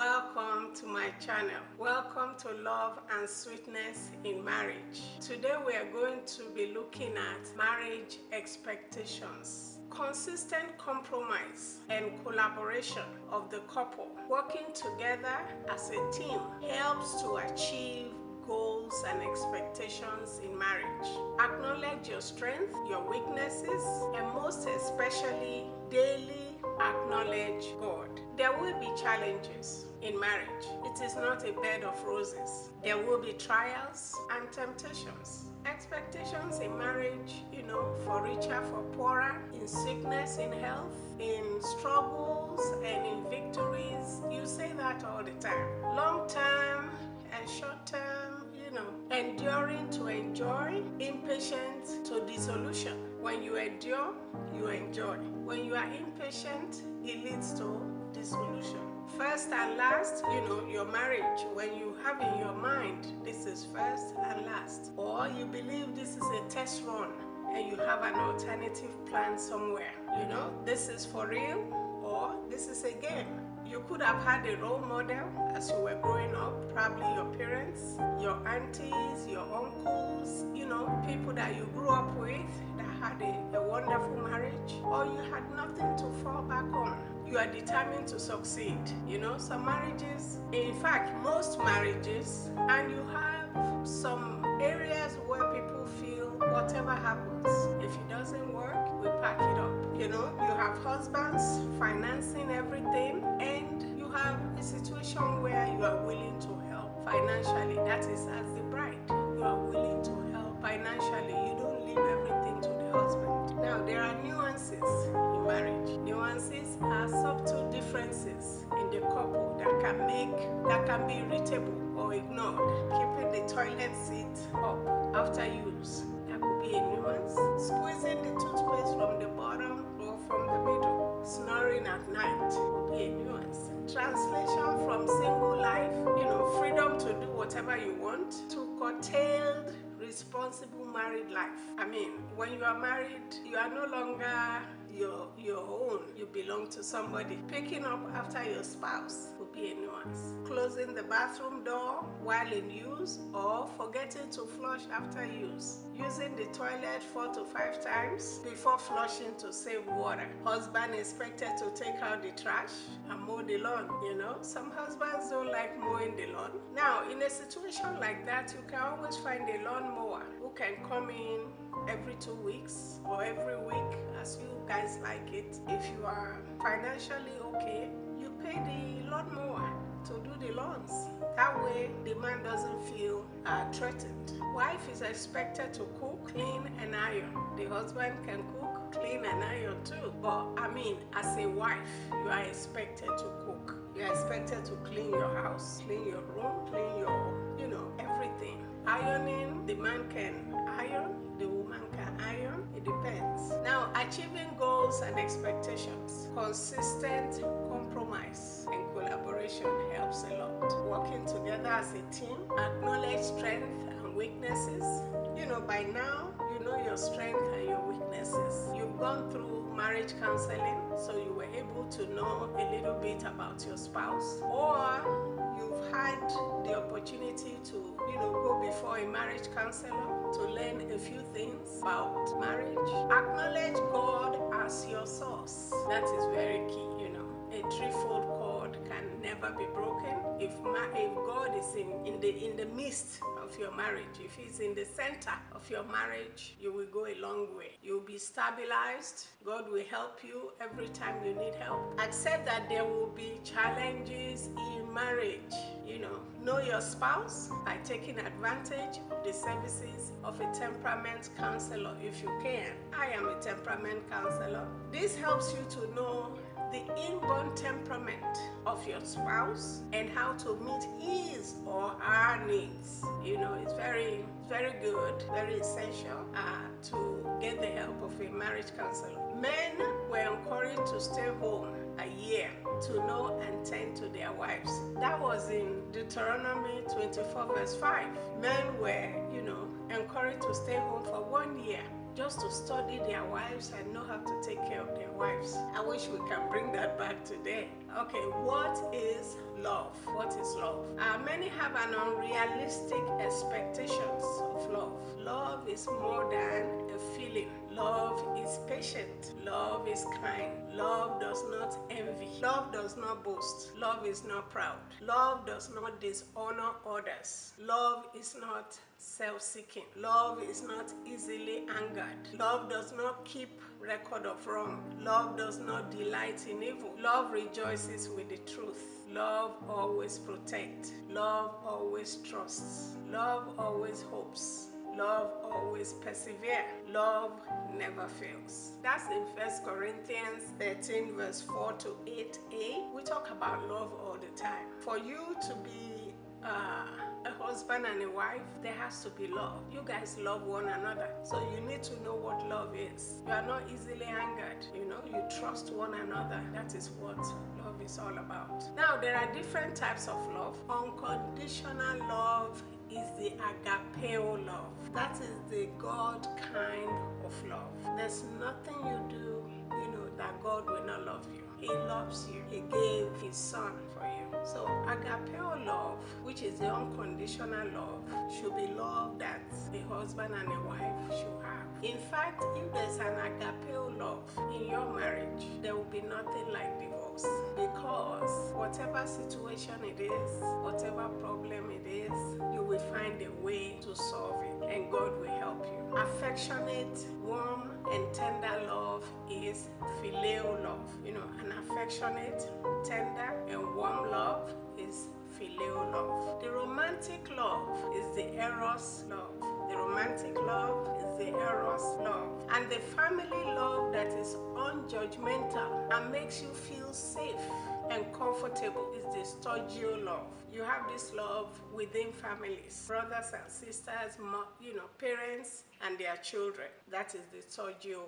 Welcome to my channel. Welcome to Love and Sweetness in Marriage. Today we are going to be looking at marriage expectations. Consistent compromise and collaboration of the couple working together as a team helps to achieve goals and expectations in marriage. Acknowledge your strengths, your weaknesses, and most especially daily acknowledge God. There will be challenges in marriage. It is not a bed of roses. There will be trials and temptations. Expectations in marriage, for richer, for poorer, in sickness, in health, in struggles, and in victories. You say that all the time. Long term and short term, enduring to enjoy, impatient to dissolution. When you endure, you enjoy. When you are impatient, it leads to dissolution. First and last, your marriage, when you have in your mind, this is first and last, or you believe this is a test run and you have an alternative plan somewhere, this is for real or this is a game. You could have had a role model as you were growing up, probably your parents, your aunties, your uncles, people that you grew up with that had a wonderful marriage, or you had nothing to fall back on. You are determined to succeed. Some marriages, in fact, most marriages, and you have some areas where people feel whatever happens, if it doesn't work, we pack it up. You have husbands financing everything, and you have a situation where you are willing to help financially. That is, as the bride, you are willing to help financially. You don't leave everything to the husband. Now, there are nuances in marriage. Nuances are subtle differences in the couple that can be irritable or ignored. Keeping the toilet seat up after use, that could be a nuance. Squeezing the toothpaste from the bottom or from the middle. Snoring at night would be a nuance. Translation from single life, freedom to do whatever you want, to curtailed, responsible married life. When you are married, you are no longer your own. You belong to somebody. Picking up after your spouse would be a nuance. Closing the bathroom door while in use, or forgetting to flush after use. Using the toilet 4 to 5 times before flushing to save water. Husband expected to take out the trash and mow the lawn. Some husbands don't like mowing the lawn. Now, in a situation like that, you can always find a lawn mower who can come in every 2 weeks or every week, as you guys like it. If you are financially okay, you pay the lawnmower to do the lawns. That way, the man doesn't feel threatened. Wife is expected to cook, clean, and iron. The husband can cook, clean, and iron too. But as a wife, you are expected to cook. You are expected to clean your house, clean your room, clean your, everything. Ironing, the man can iron, the woman can iron. It depends. Now, achieving goals and expectations. Consistent compromise and collaboration helps a lot. Working together as a team, acknowledge strengths and weaknesses. By now, you know your strengths and your weaknesses. You've gone through marriage counseling, so you were able to know a little bit about your spouse, or you've had the opportunity to, go before a marriage counselor to learn a few things about marriage. Acknowledge God as your source. That is very key. A threefold cord can never be broken. If God is in the midst of your marriage, if He's in the center of your marriage, you will go a long way. You'll be stabilized. God will help you every time you need help. Accept that there will be challenges in marriage. Know your spouse by taking advantage of the services of a temperament counselor if you can. I am a temperament counselor. This helps you to know the inborn temperament of your spouse and how to meet his or her needs. It's very, very good, very essential to get the help of a marriage counselor. Men were encouraged to stay home a year to know and tend to their wives. That was in Deuteronomy 24 verse 5. Men were, encouraged to stay home for 1 year just to study their wives and know how to take care of their wives. I wish we can bring that back today. Okay, what is love? What is love? Many have an unrealistic expectations of love. Love is more than a feeling. Love is patient. Love is kind. Love does not envy. Love does not boast. Love is not proud. Love does not dishonor others. Love is not self-seeking. Love is not easily angered. Love does not keep record of wrong. Love does not delight in evil. Love rejoices with the truth. Love always protects. Love always trusts. Love always hopes. Love always perseveres. Love never fails. That's in 1 Corinthians 13 verse 4 to 8a. We talk about love all the time. For you to be a husband and a wife, there has to be love. You guys love one another, so you need to know what love is. You are not easily angered, you trust one another. That is what love is all about. Now, there are different types of love. Unconditional love is the agapeo love. That is the God kind of love. There's nothing you do, that God will not love you. He loves you. He gave his son for you. So agapeo love, which is the unconditional love, should be love that a husband and a wife should have. In fact, if there's an agapeo love in your marriage, there will be nothing like divorce, because whatever situation it is, whatever problem it is, you will find a way to solve it, and God will help you. Affectionate, warm, and tender love is phileo love. An affectionate, tender, and warm love is phileo love. The romantic love is the eros love. The romantic love is the eros love. And the family love that is unjudgmental and makes you feel safe and comfortable is the storgio love. You have this love within families, brothers and sisters, parents and their children. That is the storgio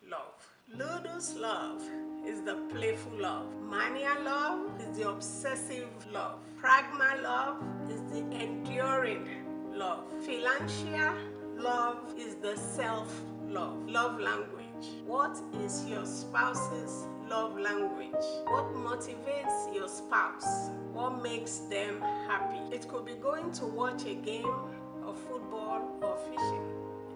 love. Ludus love is the playful love. Mania love is the obsessive love. Pragma love is the enduring love. Philanthia love is the self-love. Love language. What is your spouse's love language? What motivates your spouse? What makes them happy? It could be going to watch a game of football or fishing.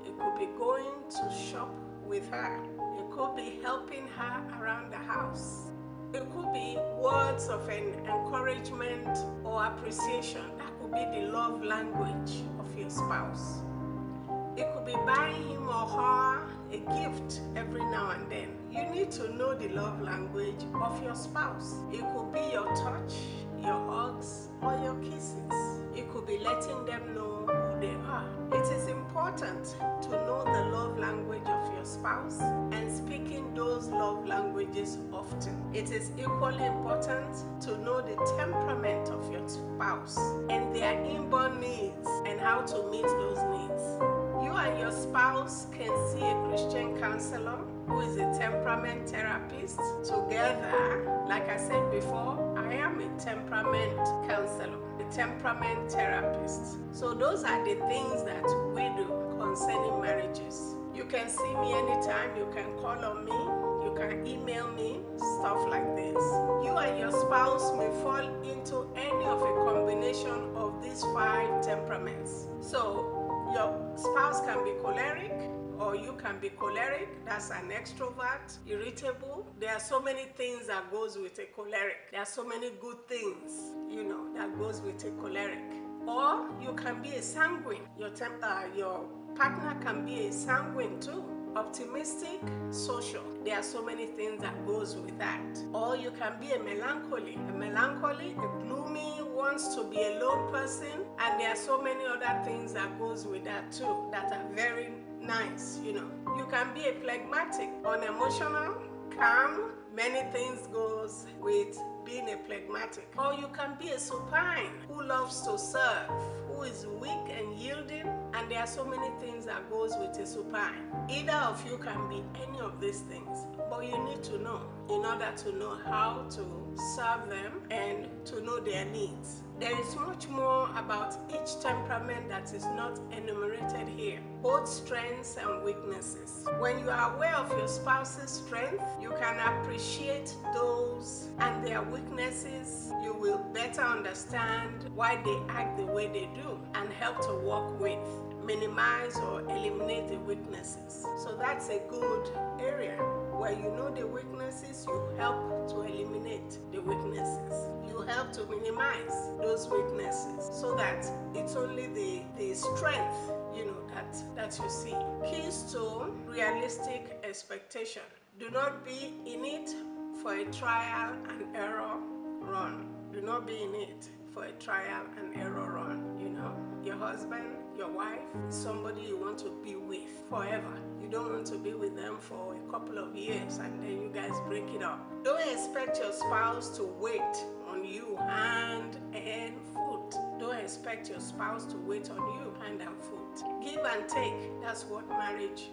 It could be going to shop with her. It could be helping her around the house. It could be words of encouragement or appreciation. That could be the love language of your spouse. It could be buying him or her a gift every now and then. You need to know the love language of your spouse. It could be your touch, your hugs, or your kisses. It could be letting them know who they are. It is important to know the love language of your spouse and speaking those love languages often. It is equally important to know the temperament of your spouse and their inborn needs and how to meet those needs. You and your spouse can see a Christian counselor who is a temperament therapist. Together, like I said before, I am a temperament counselor, a temperament therapist. So those are the things that we do concerning marriages. You can see me anytime, you can call on me, you can email me, stuff like this. You and your spouse may fall into any of a combination of these 5 temperaments. So your spouse can be choleric, or you can be choleric. That's an extrovert, irritable. There are so many things that goes with a choleric. There are so many good things, that goes with a choleric. Or you can be a sanguine. Your partner can be a sanguine too. Optimistic, social. There are so many things that goes with that. Or you can be a melancholy. A gloomy, wants to be a lone person, and there are so many other things that goes with that too that are very nice. You can be a phlegmatic, unemotional, calm. Many things goes with being a phlegmatic. Or you can be a supine who loves to serve, who is weak and yielding, and there are so many things that goes with a supine. Either of you can be any of these things. But or you need to know in order to know how to serve them and to know their needs. There is much more about each temperament that is not enumerated here, both strengths and weaknesses. When you are aware of your spouse's strength, you can appreciate those and their weaknesses. You will better understand why they act the way they do and help to work with, minimize or eliminate the weaknesses. So that's a good area. Where you know the weaknesses, you help to eliminate the weaknesses. You help to minimize those weaknesses so that it's only the strength, that you see. Keys to realistic expectation. Do not be in it for a trial and error run. Do not be in it for a trial and error run. Your husband, your wife is somebody you want to be with forever. You don't want to be with them for a couple of years and then you guys break it up. Don't expect your spouse to wait on you hand and foot. Don't expect your spouse to wait on you hand and foot. Give and take. That's what marriage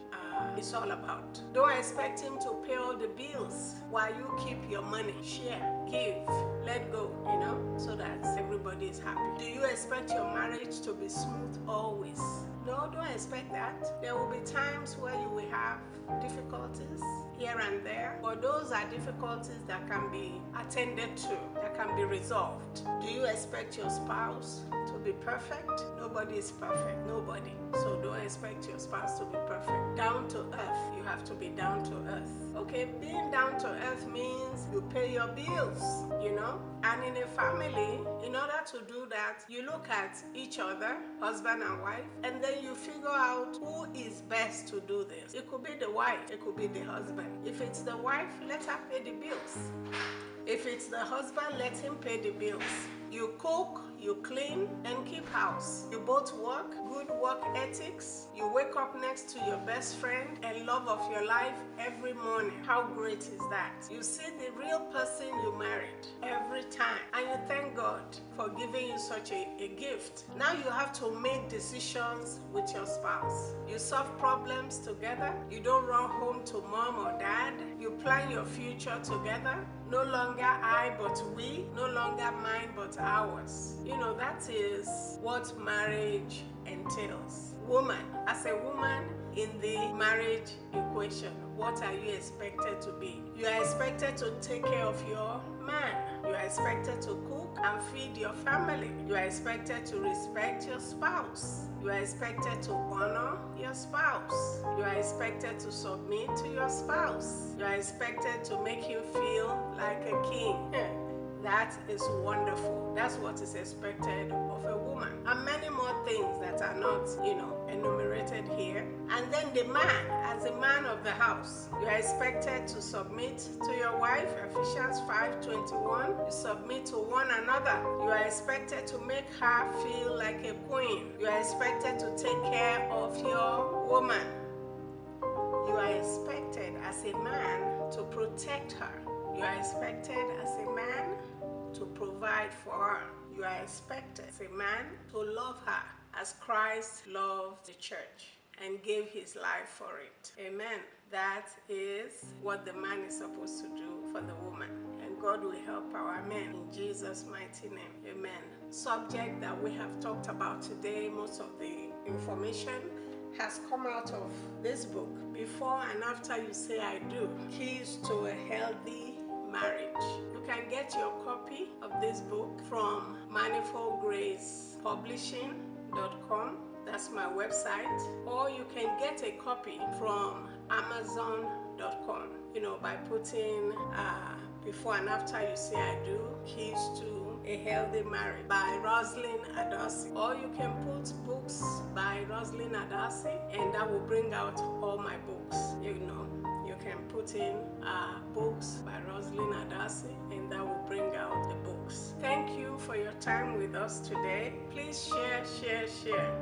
is all about. Don't expect him to pay all the bills while you keep your money. Share, give, let go, so that everybody is happy. Do you expect your marriage to be smooth always? No, don't expect that. There will be times where you will have difficulties here and there, but those are difficulties that can be attended to, that can be resolved. Do you expect your spouse to be perfect? Nobody is perfect, nobody. So don't expect your spouse to be perfect. Down to earth, you have to be down to earth. Okay, being down to earth means you pay your bills, and in a family, in order to do that, you look at each other, husband and wife, and then you figure out who is best to do this. It could be the wife, it could be the husband. If it's the wife, let her pay the bills. If it's the husband, let him pay the bills. You cook, you clean, and keep house. You both work, good work ethics. You wake up next to your best friend and love of your life every morning. How great is that? You see the real person you married every time, and you thank God for giving you such a gift. Now you have to make decisions with your spouse. You solve problems together. You don't run home to mom or dad. You plan your future together. No longer I but we, no longer mine but ours. That is what marriage entails. Woman, as a woman in the marriage equation, what are you expected to be? You are expected to take care of your man. You are expected to cook and feed your family. You are expected to respect your spouse. You are expected to honor your spouse. You are expected to submit to your spouse. You are expected to make him feel like a king. That is wonderful. That's what is expected of a woman. And many more things that are not, enumerated here. And then the man, as a man of the house, you are expected to submit to your wife, Ephesians 5:21. You submit to one another. You are expected to make her feel like a queen. You are expected to take care of your woman. You are expected as a man to protect her. You are expected as a man to provide for her. You are expected as a man to love her as Christ loved the church and gave his life for it. Amen. That is what the man is supposed to do for the woman. And God will help our men in Jesus' mighty name. Amen. Subject that we have talked about today, most of the information has come out of this book. Before and after you say I do. Keys to a healthy marriage. You can get your copy of this book from manifoldgracepublishing.com. That's my website. Or you can get a copy from amazon.com, by putting before and after you say I do, Keys to a Healthy Marriage by Rosalind Adasi. Or you can put books by Rosalind Adasi and that will bring out all my books. You can put in books by Rosalind Adasi and that will bring out the books. Thank you for your time with us today. Please share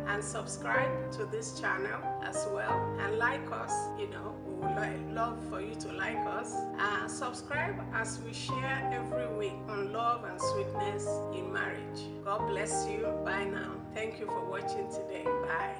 and subscribe to this channel as well, and like us. We would love for you to like us. Subscribe as we share every week on love and sweetness in marriage. God bless you. Bye now. Thank you for watching today. Bye.